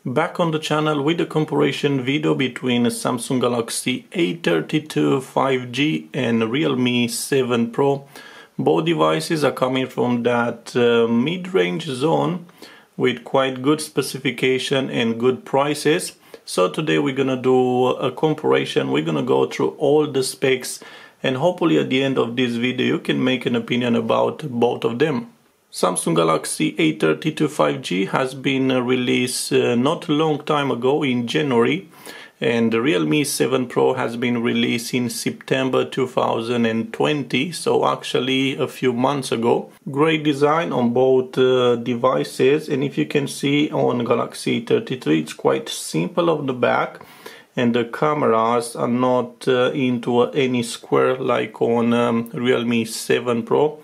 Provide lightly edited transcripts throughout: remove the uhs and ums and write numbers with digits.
Back on the channel with a comparison video between Samsung Galaxy A32 5G and Realme 7 Pro. Both devices are coming from that mid-range zone with quite good specification and good prices. So today we're gonna do a comparison. We're gonna go through all the specs, and hopefully at the end of this video you can make an opinion about both of them. Samsung Galaxy A32 5G has been released not a long time ago in January, and the Realme 7 Pro has been released in September 2020, so actually a few months ago. Great design on both devices, and if you can see on Galaxy A33 it's quite simple on the back, and the cameras are not into any square like on Realme 7 Pro.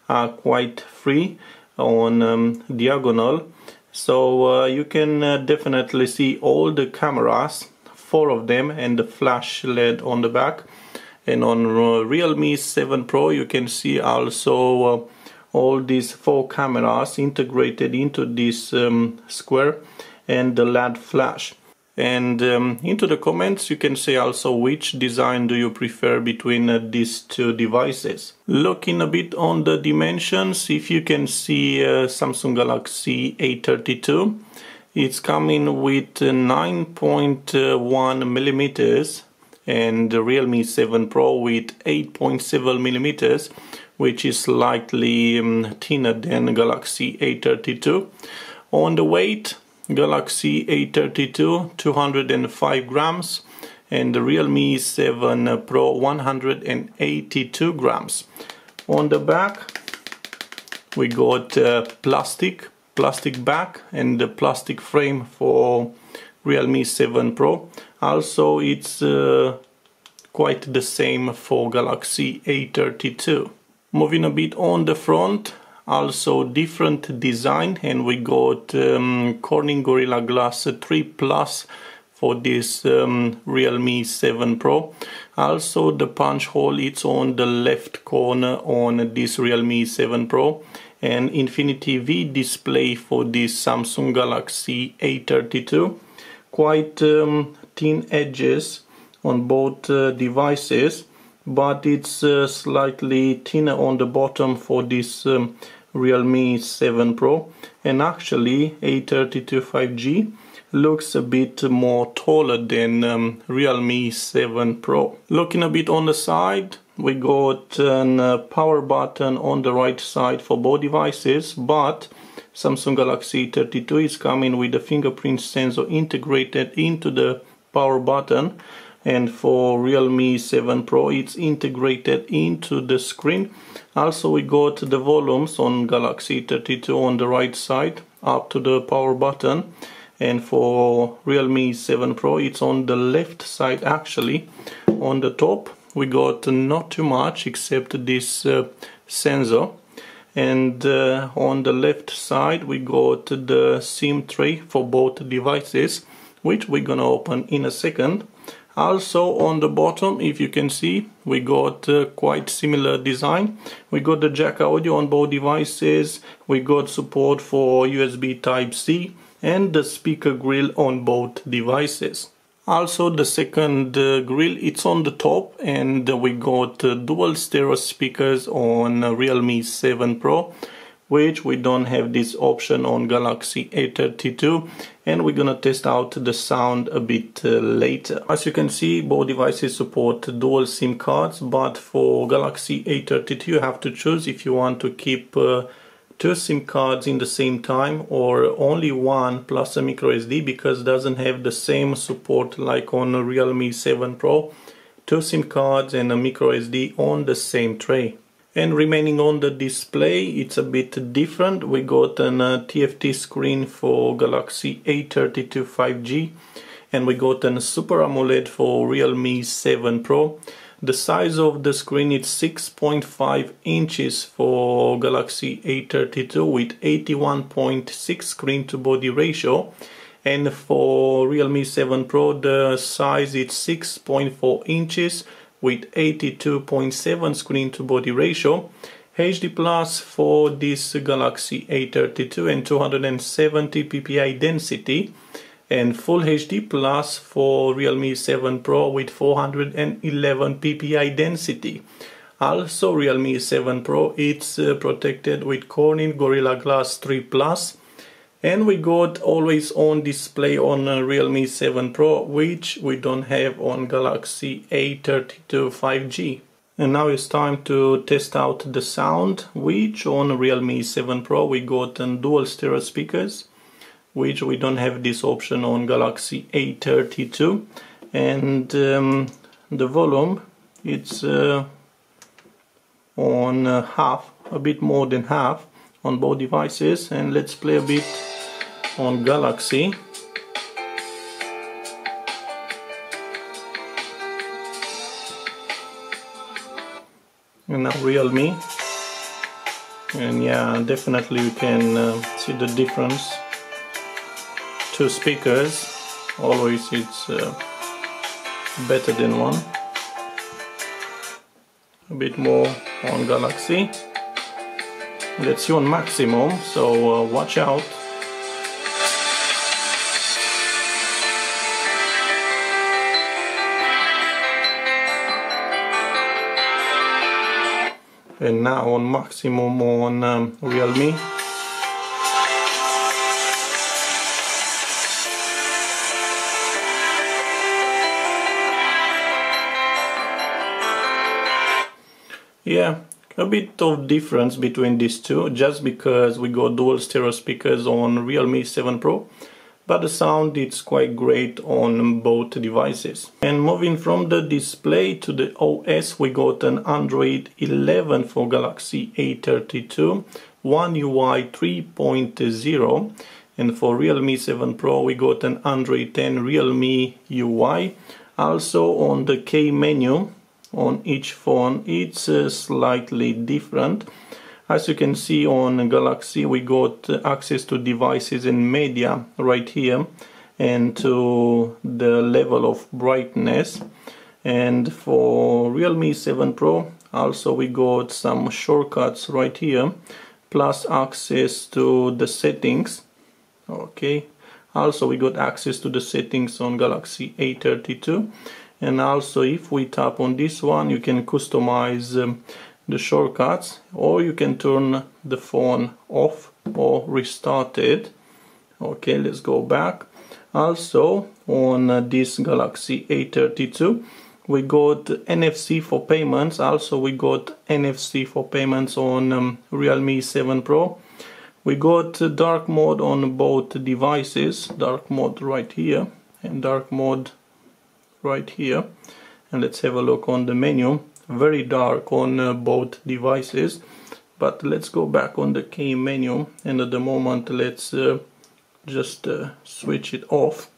Are quite free on diagonal, so you can definitely see all the cameras, 4 of them, and the flash LED on the back. And on Realme 7 Pro you can see also all these 4 cameras integrated into this square and the LED flash. And into the comments you can say also which design do you prefer between these two devices. Looking a bit on the dimensions, if you can see Samsung Galaxy A32, it's coming with 9.1 millimeters, and the Realme 7 Pro with 8.7 millimeters, which is slightly thinner than Galaxy A32. On the weight, Galaxy A32 205 grams and the Realme 7 Pro 182 grams. On the back we got plastic back and the plastic frame for Realme 7 Pro. Also it's quite the same for Galaxy A32. Moving a bit on the front, also different design, and we got Corning Gorilla Glass 3 Plus for this Realme 7 Pro. Also the punch hole, it's on the left corner on this Realme 7 Pro, and Infinity V display for this Samsung Galaxy A32. Quite thin edges on both devices, but it's slightly thinner on the bottom for this Realme 7 Pro, and actually A32 5G looks a bit more taller than Realme 7 Pro. Looking a bit on the side, we got a power button on the right side for both devices, but Samsung Galaxy A32 is coming with a fingerprint sensor integrated into the power button, and for Realme 7 Pro it's integrated into the screen. Also we got the volumes on Galaxy A32 on the right side up to the power button, and for Realme 7 Pro it's on the left side actually. On the top we got not too much except this sensor, and on the left side we got the SIM tray for both devices, which we're gonna open in a second. Also on the bottom, if you can see, we got quite similar design. We got the jack audio on both devices, we got support for USB Type-C, and the speaker grill on both devices. Also the second grill, it's on the top, and we got dual stereo speakers on Realme 7 Pro, which we don't have this option on Galaxy A32, and we're gonna test out the sound a bit later. As you can see, both devices support dual SIM cards, but for Galaxy A32 you have to choose if you want to keep 2 SIM cards in the same time or only one plus a micro SD, because it doesn't have the same support like on Realme 7 Pro, 2 SIM cards and a micro SD on the same tray. And remaining on the display, it's a bit different. We got an TFT screen for Galaxy A32 5G, and we got a Super AMOLED for Realme 7 Pro. The size of the screen is 6.5 inches for Galaxy A32 with 81.6 screen to body ratio, and for Realme 7 Pro the size is 6.4 inches with 82.7 screen to body ratio. HD Plus for this Galaxy A32 and 270 ppi density, and Full HD Plus for Realme 7 Pro with 411 ppi density. Also Realme 7 Pro, it's protected with Corning Gorilla Glass 3 Plus, and we got always on display on Realme 7 Pro, which we don't have on Galaxy A32 5G. And now it's time to test out the sound, which on Realme 7 Pro we got dual stereo speakers, which we don't have this option on Galaxy A32. And the volume, it's on half, a bit more than half on both devices. And let's play a bit on Galaxy. And now Realme, and yeah, definitely you can see the difference. Two speakers, always it's better than one. A bit more on Galaxy. Let's see on maximum, so watch out. And now on maximum on Realme. Yeah, a bit of difference between these two, just because we got dual stereo speakers on Realme 7 Pro, but the sound is quite great on both devices. And moving from the display to the OS, we got an Android 11 for Galaxy A32, One UI 3.0, and for Realme 7 Pro we got an Android 10 Realme UI. Also on the K menu on each phone, it's slightly different. As you can see on Galaxy, we got access to devices and media right here, and to the level of brightness. And for Realme 7 Pro also we got some shortcuts right here, plus access to the settings. Okay, also we got access to the settings on Galaxy A32. And also if we tap on this one, you can customize the shortcuts, or you can turn the phone off or restart it. Okay, let's go back. Also on this Galaxy A32 we got NFC for payments. Also we got NFC for payments on Realme 7 Pro. We got dark mode on both devices, dark mode right here and dark mode right here. And let's have a look on the menu. Very dark on both devices, but let's go back on the K menu, and at the moment let's just switch it off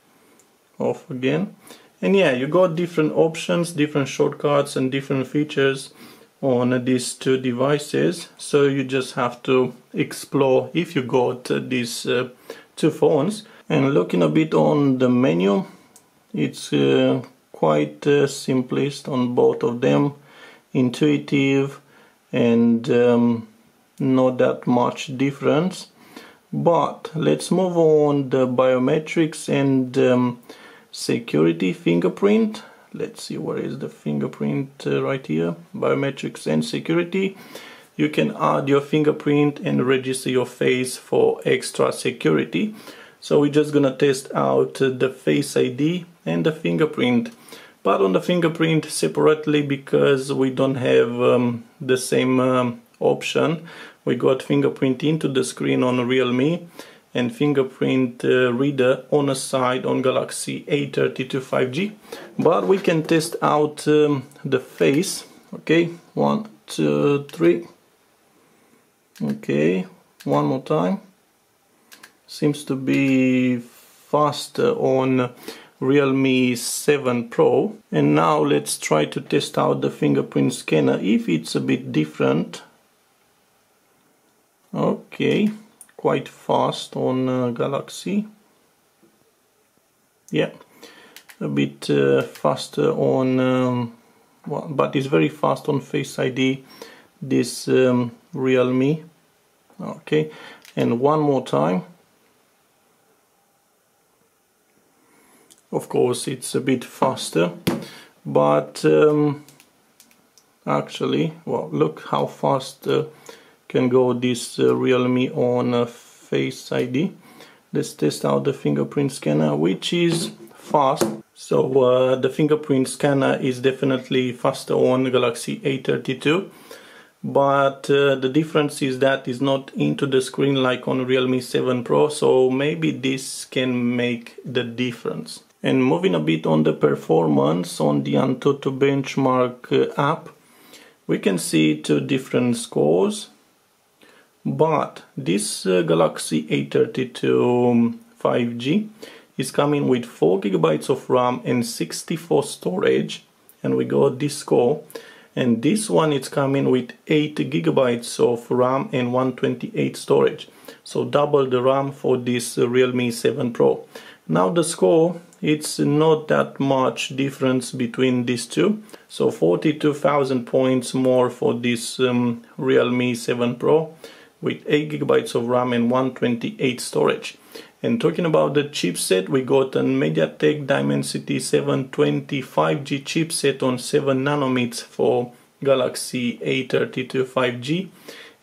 again. And yeah, you got different options, different shortcuts and different features on these two devices, so you just have to explore if you got these two phones. And looking a bit on the menu, it's quite simplest on both of them, intuitive, and not that much difference. But let's move on the biometrics and security fingerprint. Let's see, where is the fingerprint? Right here, biometrics and security. You can add your fingerprint and register your face for extra security. So we're just gonna test out the Face ID and the fingerprint, but on the fingerprint separately, because we don't have the same option. We got fingerprint into the screen on Realme and fingerprint reader on a side on Galaxy A32 5G. But we can test out the face. Okay, 1, 2, 3. Okay, one more time. Seems to be faster on Realme 7 Pro. And now let's try to test out the fingerprint scanner, if it's a bit different. Okay, quite fast on Galaxy. Yeah, a bit faster on, well, but it's very fast on Face ID, this Realme. Okay, and one more time. Of course it's a bit faster, but actually, well, look how fast can go this Realme on Face ID. Let's test out the fingerprint scanner, which is fast. So the fingerprint scanner is definitely faster on Galaxy A32, but the difference is that it's not into the screen like on Realme 7 Pro, so maybe this can make the difference. And moving a bit on the performance on the AnTuTu benchmark app, we can see two different scores, but this Galaxy A32 5G is coming with 4 GB of RAM and 64 storage, and we got this score. And this one is coming with 8 GB of RAM and 128 storage, so double the RAM for this Realme 7 Pro. Now the score, it's not that much difference between these two, so 42,000 points more for this Realme 7 Pro with 8 GB of RAM and 128 storage. And talking about the chipset, we got a MediaTek Dimensity 720 5G chipset on 7 nanometers for Galaxy A32 5G,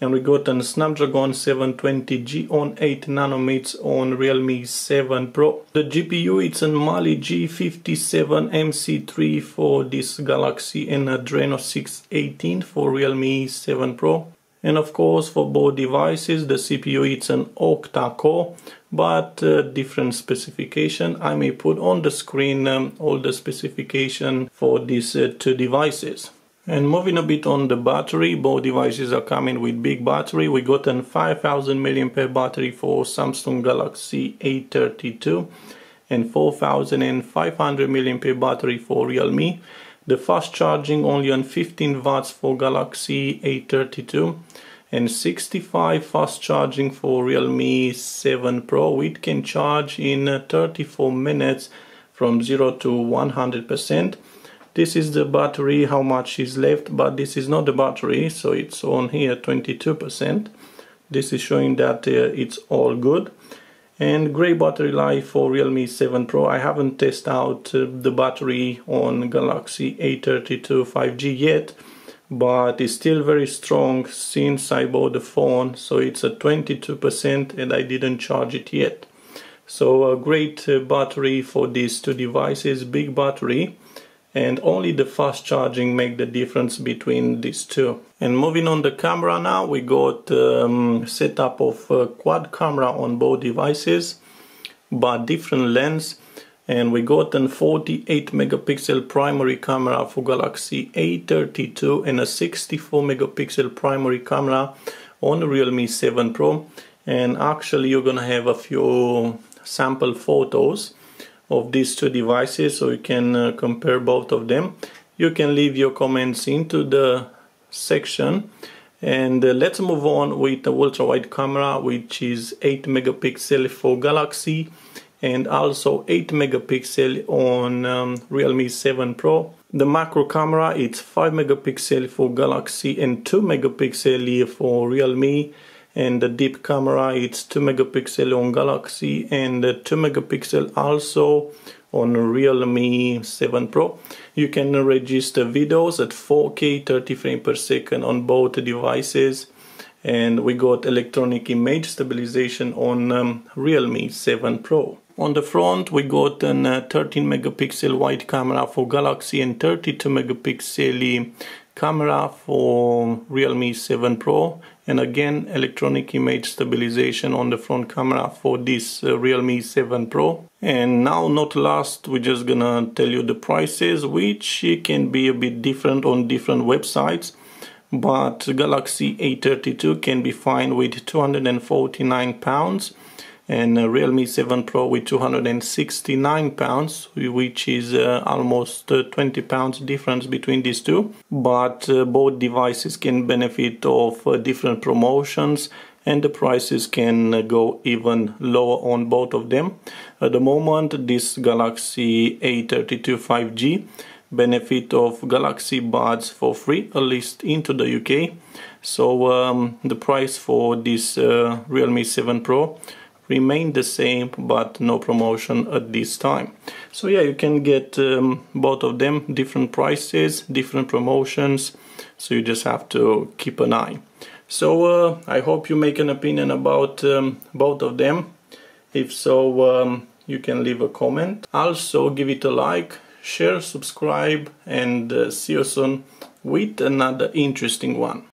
and we got a Snapdragon 720G on 8 nanometers on Realme 7 Pro. The GPU, it's a Mali G57 MC3 for this Galaxy and Adreno 618 for Realme 7 Pro. And of course for both devices the CPU, it's an octa-core, but different specification. I may put on the screen all the specification for these two devices. And moving a bit on the battery, both devices are coming with big battery. We got a 5000 mAh battery for Samsung Galaxy A32 and 4500 mAh battery for Realme. The fast charging only on 15 watts for Galaxy A32 and 65 fast charging for Realme 7 Pro, which can charge in 34 minutes from 0 to 100%. This is the battery, how much is left, but this is not the battery, so it's on here 22%. This is showing that it's all good. And great battery life for Realme 7 Pro. I haven't tested out the battery on Galaxy A32 5G yet, but it's still very strong since I bought the phone, so it's at 22% and I didn't charge it yet. So a great battery for these two devices, big battery, and only the fast charging make the difference between these two. And moving on the camera now, we got setup of quad camera on both devices, but different lens. And we got a 48 megapixel primary camera for Galaxy A32 and a 64 megapixel primary camera on Realme 7 Pro. And actually you're gonna have a few sample photos of these two devices, so you can compare both of them. You can leave your comments into the section. And let's move on with the ultra wide camera, which is 8 megapixel for Galaxy and also 8 megapixel on Realme 7 Pro. The macro camera, it's 5 megapixel for Galaxy and 2 megapixel for Realme. And the deep camera, it's 2 megapixel on Galaxy and 2 megapixel also on Realme 7 Pro. You can register videos at 4K 30 frames per second on both devices. And we got electronic image stabilization on Realme 7 Pro. On the front we got a 13 megapixel wide camera for Galaxy and 32 megapixel camera for Realme 7 Pro, and again electronic image stabilization on the front camera for this Realme 7 Pro. And now, not last, we're just gonna tell you the prices, which can be a bit different on different websites, but Galaxy A32 can be found with £249 and Realme 7 Pro with £269, which is almost £20 difference between these two. But both devices can benefit of different promotions, and the prices can go even lower on both of them. At the moment, this Galaxy A32 5G benefit of Galaxy Buds for free, at least into the UK. So the price for this Realme 7 Pro remain the same, but no promotion at this time. So yeah, you can get both of them, different prices, different promotions, so you just have to keep an eye. So I hope you make an opinion about both of them. If so, you can leave a comment. Also give it a like, share, subscribe, and see you soon with another interesting one.